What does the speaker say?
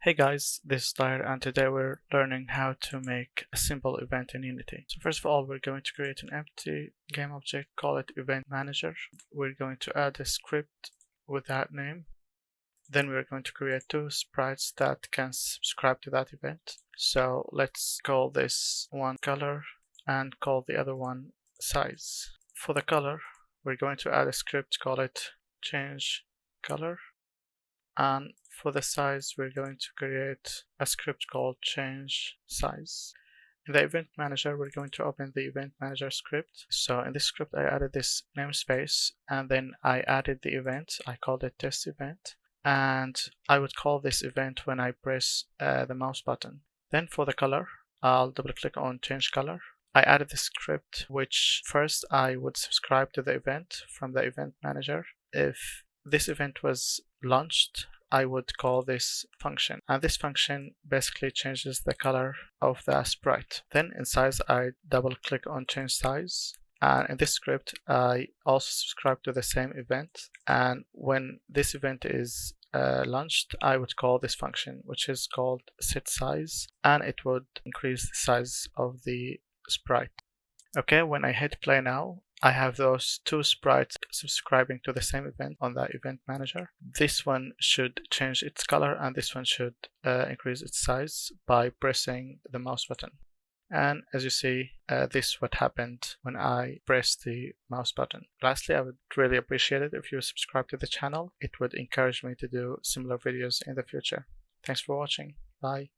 Hey guys, this is Tyre and today we're learning how to make a simple event in Unity. So first of all, we're going to create an empty game object, call it Event Manager. We're going to add a script with that name. Then we're going to create two sprites that can subscribe to that event. So let's call this one color and call the other one size. For the color, we're going to add a script, call it change color. And for the size, we're going to create a script called change size. In the event manager, we're going to open the event manager script. So in this script, I added this namespace and then I added the event. I called it test event. And I would call this event when I press the mouse button. Then for the color, I'll double click on change color. I added the script, which first I would subscribe to the event from the event manager. If this event was launched, I would call this function, and this function basically changes the color of the sprite. Then in size, I double click on change size, and in this script I also subscribe to the same event, and when this event is launched, I would call this function, which is called set size, and it would increase the size of the sprite. Okay, when I hit play now, I have those two sprites subscribing to the same event on the event manager. This one should change its color and this one should increase its size by pressing the mouse button. And as you see, this is what happened when I pressed the mouse button. Lastly, I would really appreciate it if you subscribe to the channel. It would encourage me to do similar videos in the future. Thanks for watching. Bye.